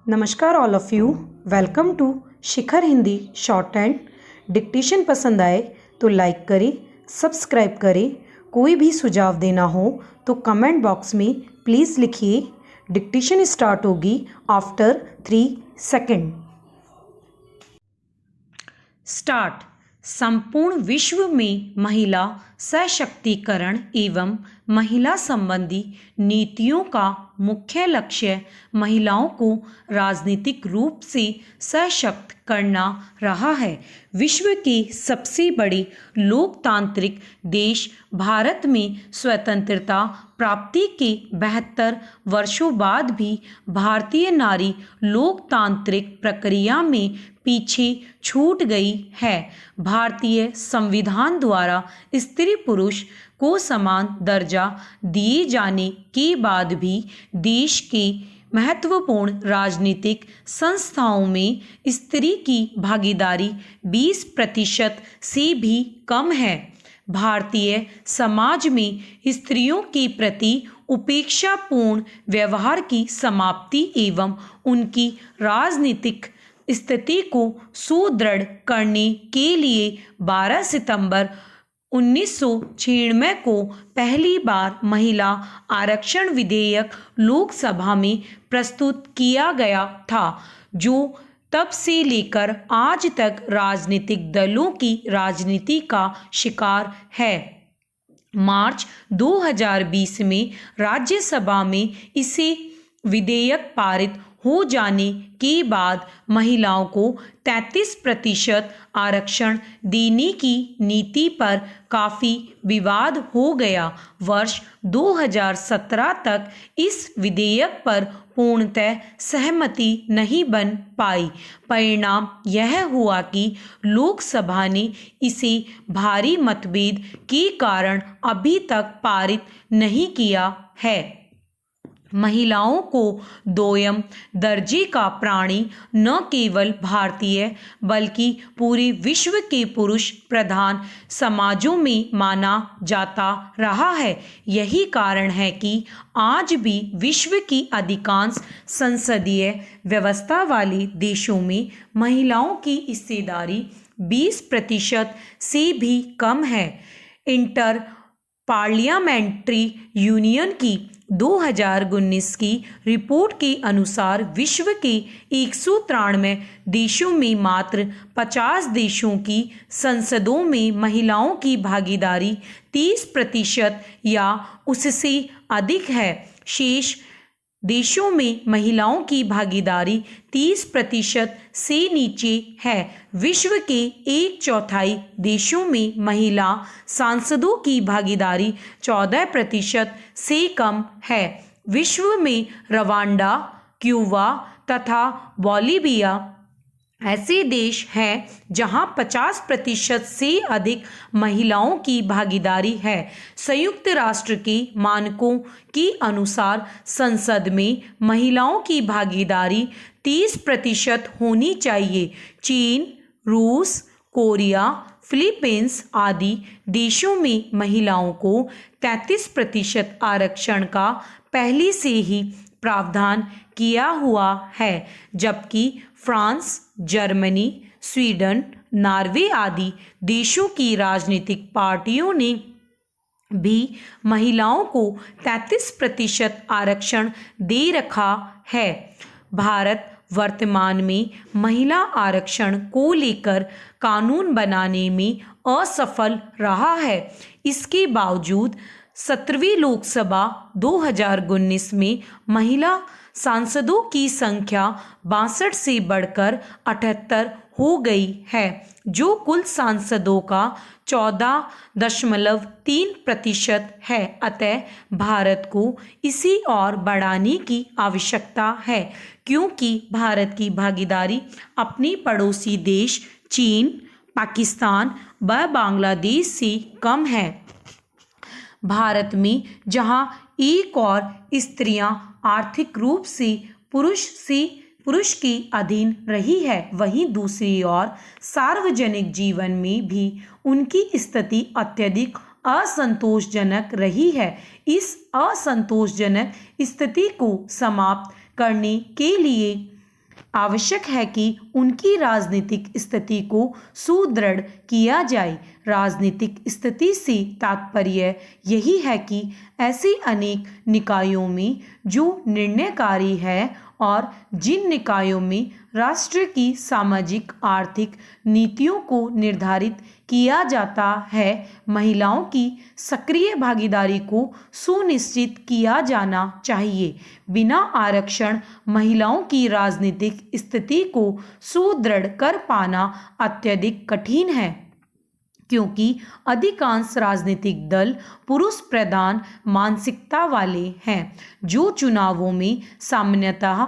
नमस्कार all of you. Welcome to Shikhar Hindi shorthand. Dictation पसंद आए तो लाइक करें, सब्सक्राइब करें। कोई भी सुझाव देना हो तो कमेंट बॉक्स में प्लीज़ लिखिए। डिक्टेशन स्टार्ट होगी आफ्टर 3 सेकंड। स्टार्ट। संपूर्ण विश्व में महिला सशक्तिकरण एवं महिला संबंधी नीतियों का मुख्य लक्ष्य महिलाओं को राजनीतिक रूप से सशक्त करना रहा है। विश्व के सबसे बड़े लोकतांत्रिक देश भारत में स्वतंत्रता प्राप्ति के 72 वर्षों बाद भी भारतीय नारी लोकतांत्रिक प्रक्रिया में पीछे छूट गई है। भारतीय संविधान द्वारा स्त्री पुरुष को समान दर्जा दिए जाने के बाद भी देश के महत्वपूर्ण राजनीतिक संस्थाओं में स्त्री की भागीदारी 20% से भी कम है। भारतीय समाज में स्त्रियों के प्रति उपेक्षापूर्ण व्यवहार की समाप्ति एवं उनकी राजनीतिक स्थिति को सुदृढ़ करने के लिए 12 सितंबर 1996 को पहली बार महिला आरक्षण विधेयक लोकसभा में प्रस्तुत किया गया था, जो तब से लेकर आज तक राजनीतिक दलों की राजनीति का शिकार है। मार्च 2020 में राज्यसभा में इसे विधेयक पारित हो जाने के बाद महिलाओं को 33% आरक्षण देने की नीति पर काफ़ी विवाद हो गया। वर्ष 2017 तक इस विधेयक पर पूर्णतः सहमति नहीं बन पाई। परिणाम यह हुआ कि लोकसभा ने इसे भारी मतभेद के कारण अभी तक पारित नहीं किया है। महिलाओं को दोयम दर्जे का प्राणी न केवल भारतीय बल्कि पूरे विश्व के पुरुष प्रधान समाजों में माना जाता रहा है। यही कारण है कि आज भी विश्व की अधिकांश संसदीय व्यवस्था वाले देशों में महिलाओं की हिस्सेदारी 20% से भी कम है। इंटर पार्लियामेंट्री यूनियन की 2019 की रिपोर्ट के अनुसार विश्व के 193 देशों में मात्र 50 देशों की संसदों में महिलाओं की भागीदारी 30% या उससे अधिक है। शेष देशों में महिलाओं की भागीदारी 30% से नीचे है। विश्व के 1/4 देशों में महिला सांसदों की भागीदारी 14% से कम है। विश्व में रवांडा, क्यूबा तथा बोलिविया ऐसे देश हैं जहां 50% से अधिक महिलाओं की भागीदारी है। संयुक्त राष्ट्र के मानकों के अनुसार संसद में महिलाओं की भागीदारी 30% होनी चाहिए। चीन, रूस, कोरिया, फिलीपींस आदि देशों में महिलाओं को 33% आरक्षण का पहले से ही प्रावधान किया हुआ है, जबकि फ्रांस, जर्मनी, स्वीडन, नॉर्वे आदि देशों की राजनीतिक पार्टियों ने भी महिलाओं को 33% आरक्षण दे रखा है। भारत वर्तमान में महिला आरक्षण को लेकर कानून बनाने में असफल रहा है। इसके बावजूद 17वीं लोकसभा 2019 में महिला सांसदों की संख्या 62 से बढ़कर 78 हो गई है, जो कुल सांसदों का 14.3% है। अतः भारत को इसे और बढ़ाने की आवश्यकता है, क्योंकि भारत की भागीदारी अपने पड़ोसी देश चीन, पाकिस्तान व बांग्लादेश से कम है। भारत में जहां एक और स्त्रियां आर्थिक रूप से पुरुष के अधीन रही है, वहीं दूसरी ओर सार्वजनिक जीवन में भी उनकी स्थिति अत्यधिक असंतोषजनक रही है। इस असंतोषजनक स्थिति को समाप्त करने के लिए आवश्यक है कि उनकी राजनीतिक स्थिति को सुदृढ़ किया जाए। राजनीतिक स्थिति से तात्पर्य यही है कि ऐसे अनेक निकायों में जो निर्णयकारी है और जिन निकायों में राष्ट्र की सामाजिक आर्थिक नीतियों को निर्धारित किया जाता है, महिलाओं की सक्रिय भागीदारी को सुनिश्चित किया जाना चाहिए। बिना आरक्षण महिलाओं की राजनीतिक स्थिति को सुदृढ़ कर पाना अत्यधिक कठिन है, क्योंकि अधिकांश राजनीतिक दल पुरुष प्रधान मानसिकता वाले हैं, जो चुनावों में सामान्यतः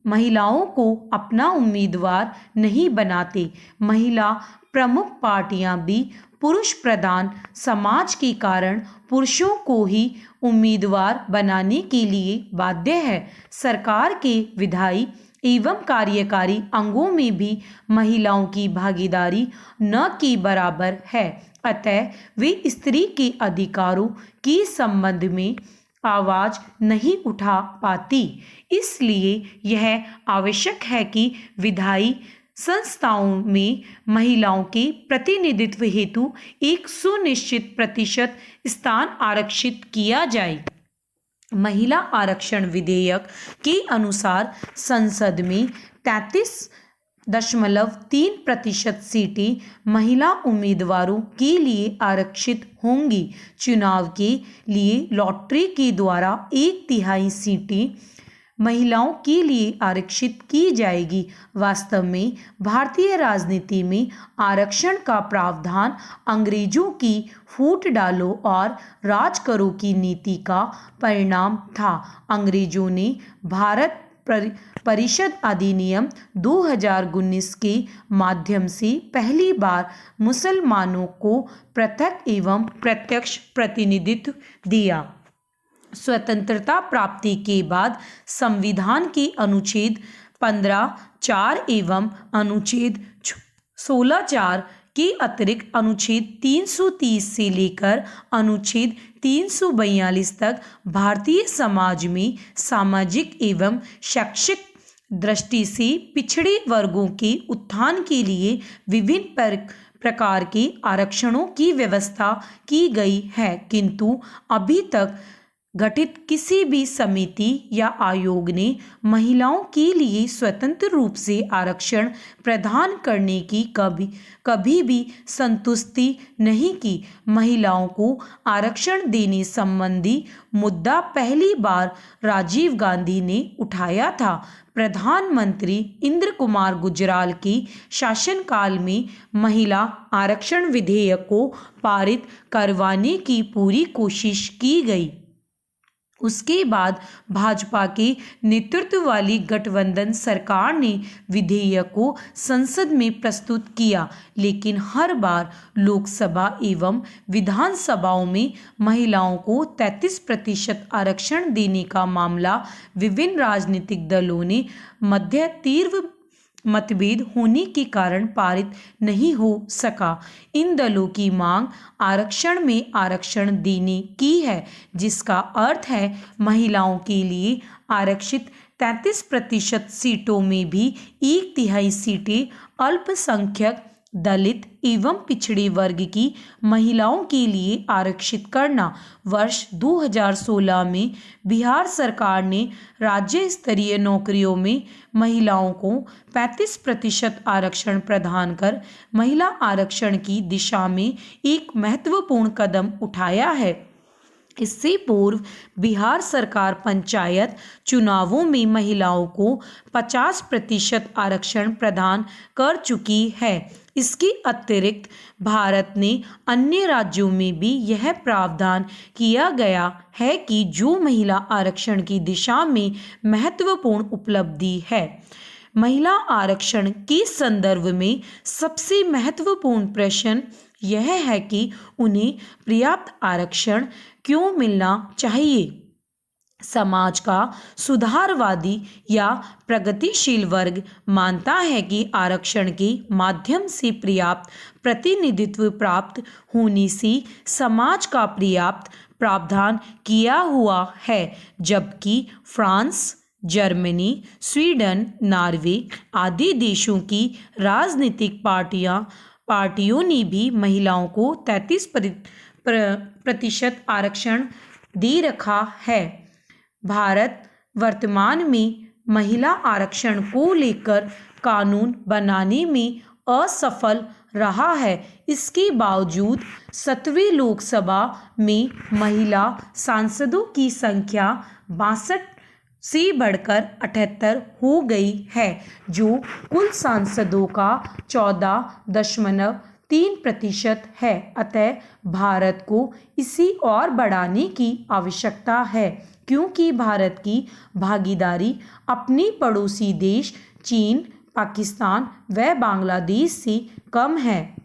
महिलाओं को अपना उम्मीदवार नहीं बनाते। महिला प्रमुख पार्टियां भी पुरुष प्रधान समाज के कारण पुरुषों को ही उम्मीदवार बनाने के लिए बाध्य है। सरकार के विधायी एवं कार्यकारी अंगों में भी महिलाओं की भागीदारी न के बराबर है। अतः वे स्त्री के अधिकारों के संबंध में आवाज नहीं उठा पाती। इसलिए यह आवश्यक है कि विधायी संस्थाओं में महिलाओं के प्रतिनिधित्व हेतु एक सुनिश्चित प्रतिशत स्थान आरक्षित किया जाए। महिला आरक्षण विधेयक के अनुसार संसद में 33.3% सीटें महिला उम्मीदवारों के लिए आरक्षित होंगी। चुनाव के लिए लॉटरी के द्वारा 1/3 सीटें महिलाओं के लिए आरक्षित की जाएगी। वास्तव में भारतीय राजनीति में आरक्षण का प्रावधान अंग्रेजों की फूट डालो और राज करो की नीति का परिणाम था। अंग्रेजों ने भारत परिषद अधिनियम 2019 के माध्यम से पहली बार मुसलमानों को पृथक एवं प्रत्यक्ष प्रतिनिधित्व दिया। स्वतंत्रता प्राप्ति के बाद संविधान के अनुच्छेद 15(4) एवं अनुच्छेद 16(4) के अतिरिक्त अनुच्छेद 330 से लेकर अनुच्छेद 342 तक भारतीय समाज में सामाजिक एवं शैक्षिक दृष्टि से पिछड़े वर्गों के उत्थान के लिए विभिन्न प्रकार के आरक्षणों की व्यवस्था की गई है, किंतु अभी तक गठित किसी भी समिति या आयोग ने महिलाओं के लिए स्वतंत्र रूप से आरक्षण प्रदान करने की कभी भी संतुष्टि नहीं की। महिलाओं को आरक्षण देने संबंधी मुद्दा पहली बार राजीव गांधी ने उठाया था। प्रधानमंत्री इंदिरा कुमार गुजराल के शासनकाल में महिला आरक्षण विधेयक को पारित करवाने की पूरी कोशिश की गई। उसके बाद भाजपा के नेतृत्व वाली गठबंधन सरकार ने विधेयक को संसद में प्रस्तुत किया, लेकिन हर बार लोकसभा एवं विधानसभाओं में महिलाओं को 33% आरक्षण देने का मामला विभिन्न राजनीतिक दलों ने मध्य तीव्र मतभेद होने के कारण पारित नहीं हो सका। इन दलों की मांग आरक्षण में आरक्षण देने की है, जिसका अर्थ है महिलाओं के लिए आरक्षित 33% सीटों में भी 1/3 सीटें अल्पसंख्यक दलित एवं पिछड़े वर्ग की महिलाओं के लिए आरक्षित करना। वर्ष 2016 में बिहार सरकार ने राज्य स्तरीय नौकरियों में महिलाओं को 35% आरक्षण प्रदान कर महिला आरक्षण की दिशा में एक महत्वपूर्ण कदम उठाया है। इससे पूर्व बिहार सरकार पंचायत चुनावों में महिलाओं को 50% आरक्षण प्रदान कर चुकी है। इसके अतिरिक्त भारत ने अन्य राज्यों में भी यह प्रावधान किया गया है कि जो महिला आरक्षण की दिशा में महत्वपूर्ण उपलब्धि है। महिला आरक्षण के संदर्भ में सबसे महत्वपूर्ण प्रश्न यह है कि उन्हें पर्याप्त आरक्षण क्यों मिलना चाहिए। समाज का सुधारवादी या प्रगतिशील वर्ग मानता है कि आरक्षण के माध्यम से पर्याप्त प्रतिनिधित्व प्राप्त होने से समाज का पर्याप्त प्रावधान किया हुआ है, जबकि फ्रांस, जर्मनी, स्वीडन, नॉर्वे आदि देशों की राजनीतिक पार्टियों ने भी महिलाओं को 33% आरक्षण दे रखा है। भारत वर्तमान में महिला आरक्षण को लेकर कानून बनाने में असफल रहा है। इसके बावजूद 7वीं लोकसभा में महिला सांसदों की संख्या 62 से बढ़कर 78 हो गई है, जो कुल सांसदों का 14.3% है। अतः भारत को इसे और बढ़ाने की आवश्यकता है, क्योंकि भारत की भागीदारी अपने पड़ोसी देश चीन, पाकिस्तान व बांग्लादेश से कम है।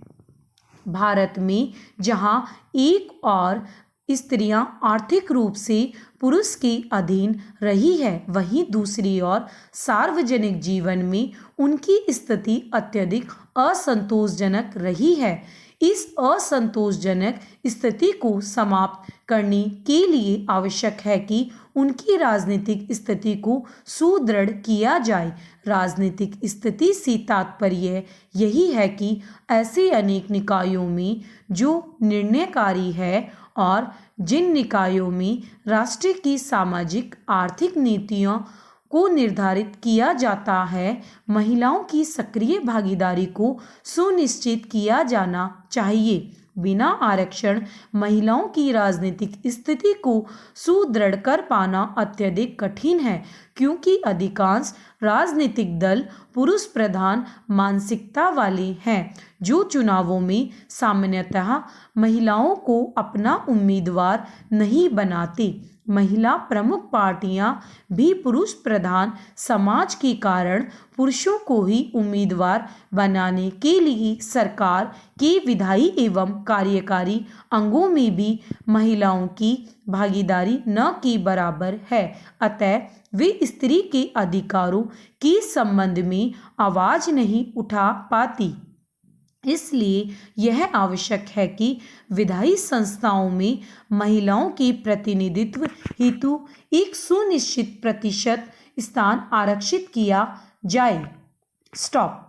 भारत में जहां एक और स्त्रियां आर्थिक रूप से पुरुष के अधीन रही है, वहीं दूसरी ओर सार्वजनिक जीवन में उनकी स्थिति अत्यधिक असंतोषजनक रही है। इस असंतोषजनक स्थिति को समाप्त करने के लिए आवश्यक है कि उनकी राजनीतिक स्थिति को सुदृढ़ किया जाए। राजनीतिक स्थिति से तात्पर्य यही है कि ऐसे अनेक निकायों में जो निर्णयकारी है और जिन निकायों में राष्ट्र की सामाजिक आर्थिक नीतियों को निर्धारित किया जाता है, महिलाओं की सक्रिय भागीदारी को सुनिश्चित किया जाना चाहिए। बिना आरक्षण महिलाओं की राजनीतिक स्थिति को सुदृढ़ कर पाना अत्यधिक कठिन है, क्योंकि अधिकांश राजनीतिक दल पुरुष प्रधान मानसिकता वाले हैं, जो चुनावों में सामान्यतः महिलाओं को अपना उम्मीदवार नहीं बनाते। महिला प्रमुख पार्टियां भी पुरुष प्रधान समाज के कारण पुरुषों को ही उम्मीदवार बनाने के लिए सरकार के विधायी एवं कार्यकारी अंगों में भी महिलाओं की भागीदारी न के बराबर है। अतः वे स्त्री के अधिकारों के संबंध में आवाज नहीं उठा पाती। इसलिए यह आवश्यक है कि विधायी संस्थाओं में महिलाओं के प्रतिनिधित्व हेतु एक सुनिश्चित प्रतिशत स्थान आरक्षित किया जाए। स्टॉप।